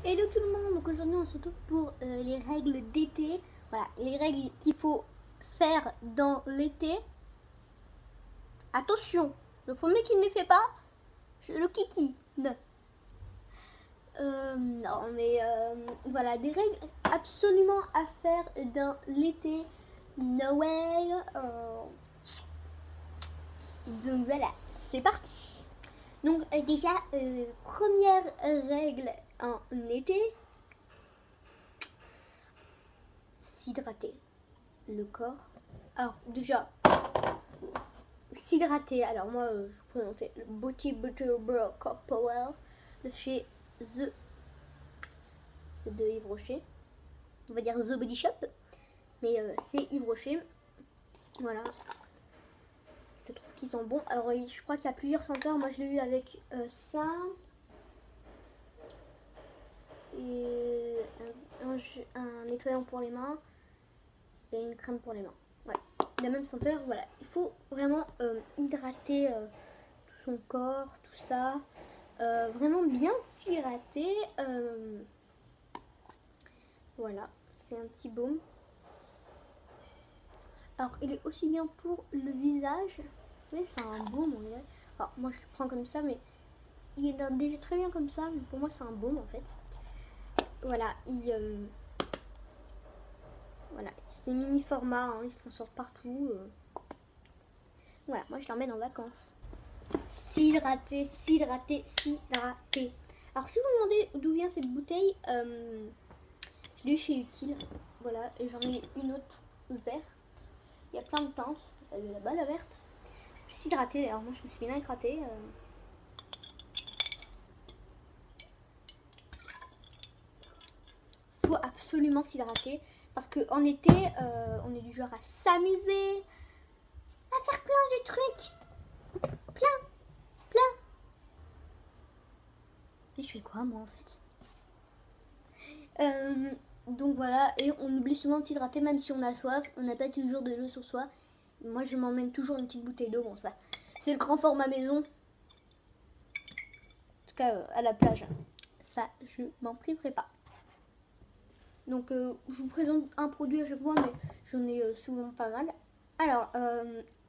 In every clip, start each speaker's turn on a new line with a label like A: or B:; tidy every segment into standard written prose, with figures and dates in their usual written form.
A: Hello tout le monde, donc aujourd'hui on se retrouve pour les règles d'été. Voilà, les règles qu'il faut faire dans l'été. Attention, le premier qui ne les fait pas, je le kiki. Non, non mais voilà, des règles absolument à faire dans l'été. Noël. Donc voilà, c'est parti. Donc déjà, première règle en été, s'hydrater le corps. Alors déjà, s'hydrater. Alors moi, je vais vous présenter le Body Butter Bro Corp Power de chez The. C'est de Yves Rocher. On va dire The Body Shop, mais c'est Yves Rocher. Voilà. Je trouve qu'ils sont bons. Alors je crois qu'il y a plusieurs senteurs. Moi je l'ai eu avec ça. Et un nettoyant pour les mains. Et une crème pour les mains. Ouais. La même senteur. Voilà. Il faut vraiment hydrater tout son corps, tout ça. Vraiment bien s'hydrater. Voilà. C'est un petit baume. Alors, il est aussi bien pour le visage. Oui, c'est un baume. Alors, moi, je le prends comme ça, mais il est déjà très bien comme ça. Mais pour moi, c'est un baume, en fait. Voilà, voilà, c'est mini format. Hein, il se transporte partout. Voilà, moi, je l'emmène en vacances. S'hydrater, s'hydrater, s'hydrater. Alors, si vous me demandez d'où vient cette bouteille, je l'ai eu chez Utile. Voilà, et j'en ai une autre verte. Il y a plein de teintes. Elle est là-bas, la verte. S'hydrater. Alors moi, je me suis bien hydratée. Faut absolument s'hydrater. Parce qu'en été, on est du genre à s'amuser. À faire plein de trucs. Plein. Et je fais quoi, moi, en fait donc voilà, et on oublie souvent de s'hydrater même si on a soif. On n'a pas toujours de l'eau sur soi. Moi je m'emmène toujours une petite bouteille d'eau. Bon, ça c'est le grand format maison. En tout cas à la plage. Ça je m'en priverai pas. Donc je vous présente un produit à chaque fois, mais j'en ai souvent pas mal. Alors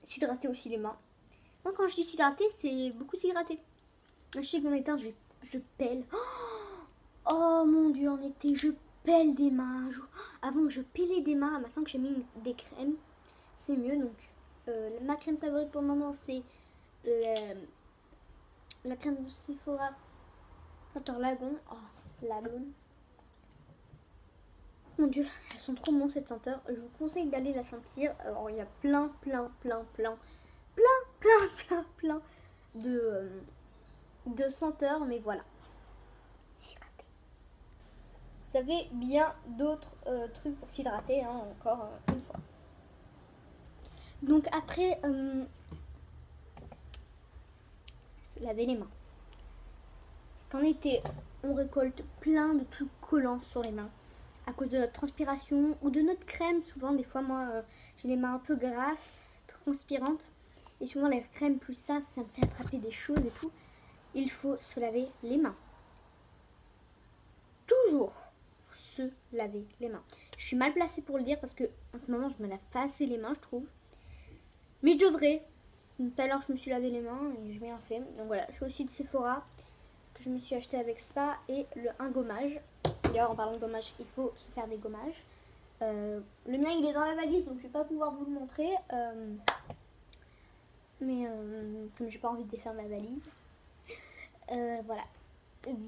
A: s'hydrater aussi les mains. Moi quand je dis s'hydrater, c'est beaucoup s'hydrater. Je sais que mon été je pèle. Oh mon dieu, en été je pèle des mains. Avant je pélais des mains, maintenant que j'ai mis des crèmes, c'est mieux. Donc ma crème favorite pour le moment c'est la crème de Sephora Senteur Lagon. Oh, Lagon. Mon dieu, elles sont trop bonnes cette senteur. Je vous conseille d'aller la sentir. Alors il y a plein de senteurs, mais voilà. Vous avez bien d'autres trucs pour s'hydrater, hein, encore une fois. Donc après, laver les mains. Qu'en été, on récolte plein de trucs collants sur les mains à cause de notre transpiration ou de notre crème. Souvent, des fois, moi, j'ai les mains un peu grasses, transpirantes. Et souvent, la crème plus ça me fait attraper des choses et tout. Il faut se laver les mains. Toujours se laver les mains. Je suis mal placée pour le dire parce que en ce moment, je me lave pas assez les mains, je trouve. Mais je devrais. Tout à l'heure, je me suis lavé les mains et je n'ai rien fait. Donc voilà, c'est aussi de Sephora que je me suis acheté avec ça et un gommage. D'ailleurs, en parlant de gommage, il faut se faire des gommages. Le mien, il est dans la valise, donc je vais pas pouvoir vous le montrer. Mais comme j'ai pas envie de défaire ma valise. Voilà.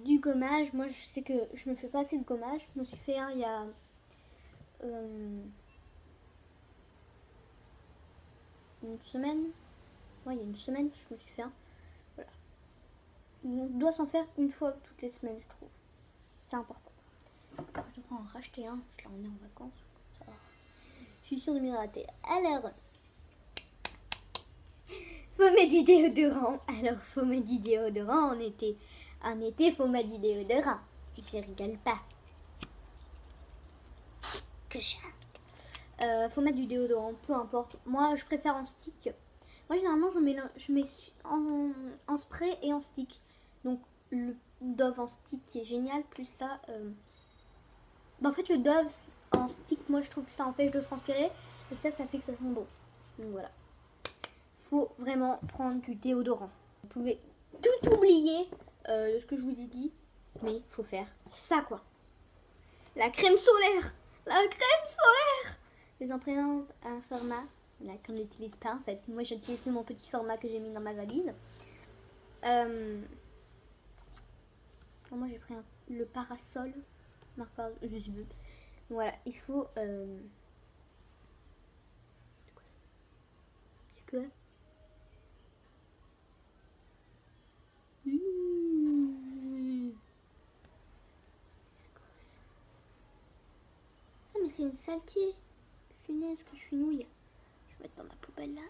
A: Du gommage, moi je sais que je me fais pas assez de gommage. Je me suis fait un il y a une semaine. Ouais, il y a une semaine, je me suis fait un. Voilà. On doit s'en faire une fois toutes les semaines, je trouve. C'est important. Alors, je devrais en racheter un. Je l'ai emmené en vacances. Ça va. Je suis sûre de m'hydrater. Alors, faut mettre du déodorant. Alors, faut mettre du déodorant en été. En été, faut mettre du déodorant. Il se rigole pas. Que chat. Faut mettre du déodorant, peu importe. Moi, je préfère en stick. Moi, généralement, je mets en spray et en stick. Donc, le Dove en stick qui est génial, plus ça. En fait, le Dove en stick, moi je trouve que ça empêche de transpirer. Et ça fait que ça sent bon. Donc voilà. Faut vraiment prendre du déodorant. Vous pouvez tout oublier de ce que je vous ai dit. Mais il faut faire ça quoi. La crème solaire. La crème solaire. Les imprimants à un format là, qu'on n'utilise pas en fait. Moi j'utilise mon petit format que j'ai mis dans ma valise. Moi j'ai pris le parasol. Je sais plus. Voilà, il faut. C'est quoi ça? C'est quoi? C'est quoi ça? Ah, mais c'est une saleté. Punaise, que je suis nouille. Je vais mettre dans ma poubelle là.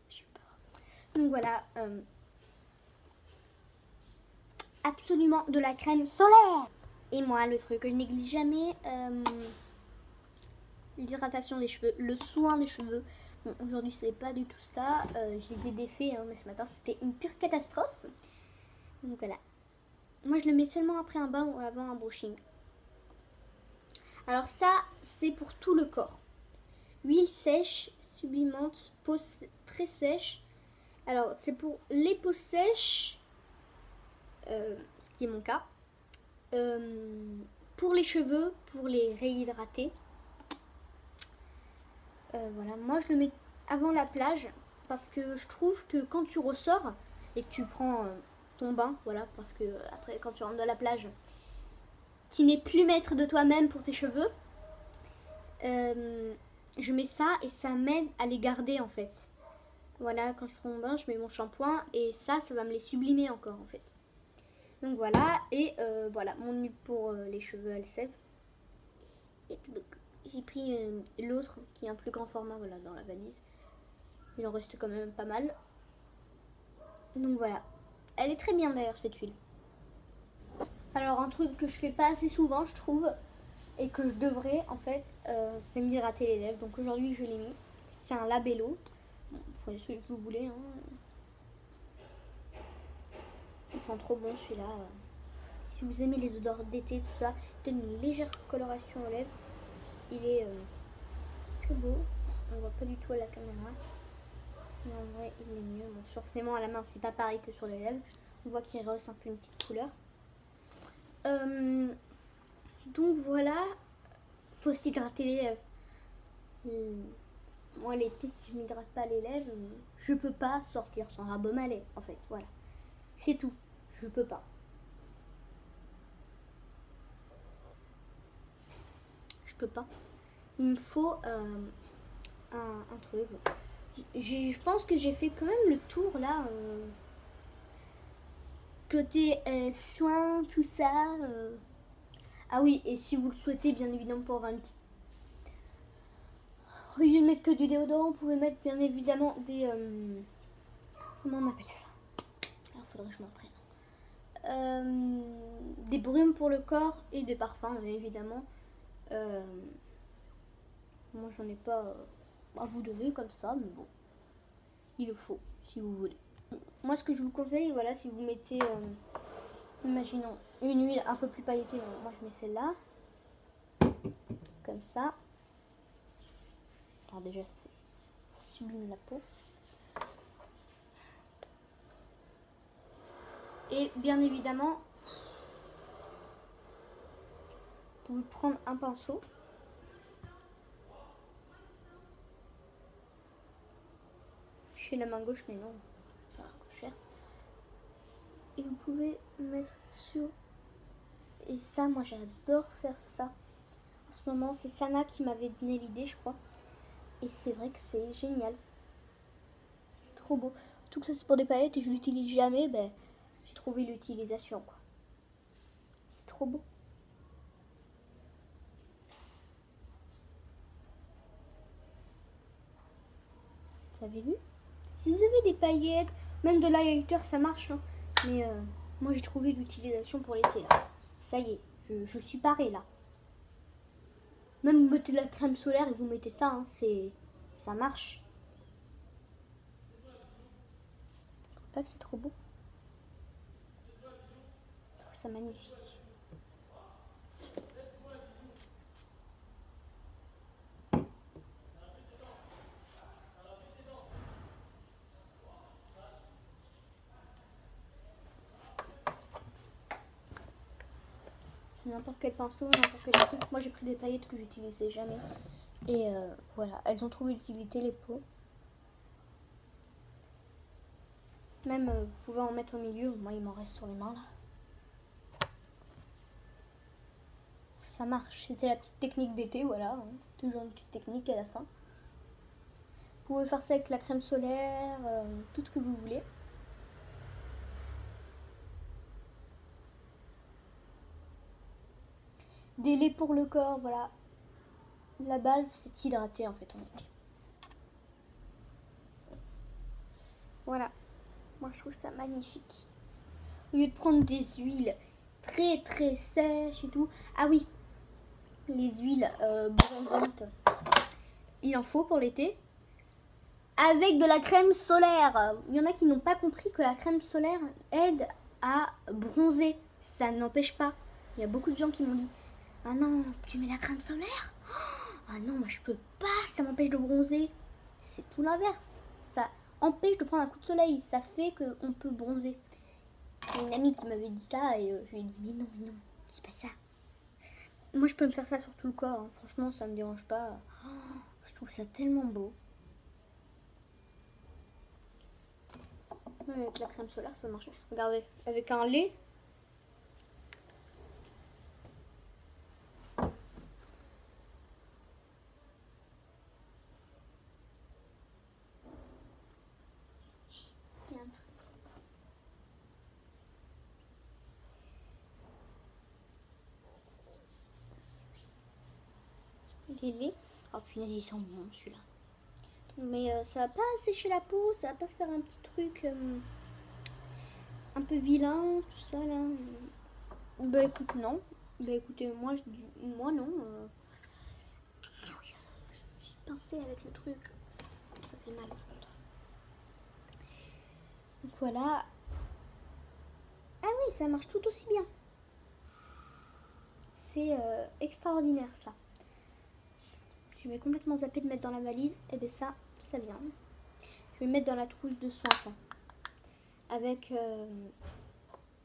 A: J'ai peur. Donc voilà. Absolument de la crème solaire. Et moi, le truc que je néglige jamais, l'hydratation des cheveux, le soin des cheveux. Bon, aujourd'hui, c'est pas du tout ça. Je les ai défaits, hein, mais ce matin, c'était une pure catastrophe. Donc voilà. Moi, je le mets seulement après un bain ou avant un brushing. Alors ça, c'est pour tout le corps. Huile sèche, sublimante, peau très sèche. Alors, c'est pour les peaux sèches, ce qui est mon cas. Pour les cheveux, pour les réhydrater. Voilà, moi je le mets avant la plage parce que je trouve que quand tu ressors et que tu prends ton bain, voilà, parce que après quand tu rentres de la plage, tu n'es plus maître de toi-même pour tes cheveux. Je mets ça et ça m'aide à les garder en fait. Voilà, quand je prends mon bain, je mets mon shampoing et ça va me les sublimer encore en fait. Donc voilà, et voilà, mon huile pour les cheveux Elseve. Et j'ai pris l'autre qui est un plus grand format, voilà, dans la valise. Il en reste quand même pas mal. Donc voilà. Elle est très bien d'ailleurs cette huile. Alors un truc que je fais pas assez souvent je trouve, et que je devrais en fait, c'est m'hydrater les lèvres. Donc aujourd'hui je l'ai mis. C'est un Labello. Bon, prenez celui que vous voulez. Hein. Ils sont trop bons celui-là. Si vous aimez les odeurs d'été, tout ça, il donne une légère coloration aux lèvres. Il est très beau. On voit pas du tout à la caméra. Mais en vrai, il est mieux. Bon, forcément, à la main, c'est pas pareil que sur les lèvres. On voit qu'il rehausse un peu une petite couleur. Donc voilà. Faut s'hydrater les lèvres. Moi, l'été, si je m'hydrate pas les lèvres, je peux pas sortir sans Rabomalais, en fait. Voilà. C'est tout. Je peux pas. Je peux pas. Il me faut un truc. Je pense que j'ai fait quand même le tour là. Côté soins, tout ça. Ah oui, et si vous le souhaitez, bien évidemment, pour avoir une petite. Au lieu de mettre que du déodorant, vous pouvez mettre bien évidemment des. Comment on appelle ça? Alors, faudrait que je m'en prenne. Des brumes pour le corps et des parfums, bien évidemment. Moi, j'en ai pas à vous donner comme ça, mais bon. Il le faut, si vous voulez. Moi, ce que je vous conseille, voilà, si vous mettez, imaginons, une huile un peu plus pailletée, moi je mets celle-là, comme ça. Alors déjà, ça sublime la peau. Et bien évidemment, vous pouvez prendre un pinceau. Je fais la main gauche, mais non, pas cher. Et vous pouvez mettre sur. Et ça, moi j'adore faire ça. En ce moment, c'est Sana qui m'avait donné l'idée, je crois. Et c'est vrai que c'est génial. C'est trop beau. Tout que ça, c'est pour des paillettes et je l'utilise jamais. Ben, j'ai trouvé l'utilisation, quoi. C'est trop beau. Vous avez vu? Si vous avez des paillettes, même de l'highlighter, ça marche. Hein. Mais moi, j'ai trouvé l'utilisation pour l'été. Ça y est, je suis parée là. Même vous mettez de la crème solaire et vous mettez ça, hein, ça marche. pas que c'est trop beau? Je trouve ça magnifique. N'importe quel pinceau, n'importe quel truc. Moi j'ai pris des paillettes que j'utilisais jamais. Et voilà, elles ont trouvé l'utilité, les pots. Même vous pouvez en mettre au milieu, moi il m'en reste sur les mains là. Ça marche, c'était la petite technique d'été, voilà. Hein. Toujours une petite technique à la fin. Vous pouvez faire ça avec la crème solaire, tout ce que vous voulez. Des laits pour le corps, voilà. La base, c'est hydrater en fait en été. Voilà. Moi, je trouve ça magnifique. Au lieu de prendre des huiles très très sèches et tout. Ah oui, les huiles bronzantes, il en faut pour l'été. Avec de la crème solaire. Il y en a qui n'ont pas compris que la crème solaire aide à bronzer. Ça n'empêche pas. Il y a beaucoup de gens qui m'ont dit: ah non, tu mets la crème solaire? Ah non, moi je peux pas, ça m'empêche de bronzer. C'est tout l'inverse. Ça empêche de prendre un coup de soleil. Ça fait qu'on peut bronzer. J'ai une amie qui m'avait dit ça et je lui ai dit: mais non, c'est pas ça. Moi je peux me faire ça sur tout le corps. Hein. Franchement, ça me dérange pas. Oh, je trouve ça tellement beau. Même avec la crème solaire, ça peut marcher. Regardez, avec un lait. Il y a un truc. Les laits. Oh punaise, ils sont bons celui-là. Mais ça va pas sécher la peau, ça va pas faire un petit truc un peu vilain, tout ça là. Bah écoute, non. Bah écoutez, moi non. Je me suis pincée avec le truc. Ça fait mal par contre. Donc voilà. Ah oui, ça marche tout aussi bien. C'est extraordinaire ça. Je vais complètement zappé de mettre dans la valise. Et bien ça vient. Je vais mettre dans la trousse de soins ça. Avec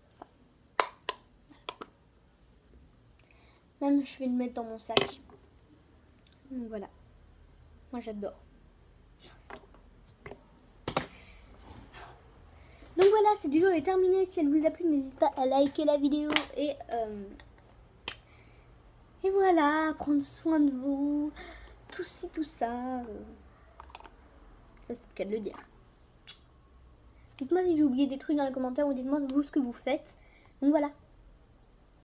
A: ça. Même je vais le mettre dans mon sac. Donc voilà. Moi j'adore. C'est trop beau. Donc voilà, cette vidéo est terminée. Si elle vous a plu, n'hésitez pas à liker la vidéo et voilà, prendre soin de vous. Tout ci, tout ça. Ça, c'est le cas de le dire. Dites-moi si j'ai oublié des trucs dans les commentaires ou dites-moi vous ce que vous faites. Donc voilà.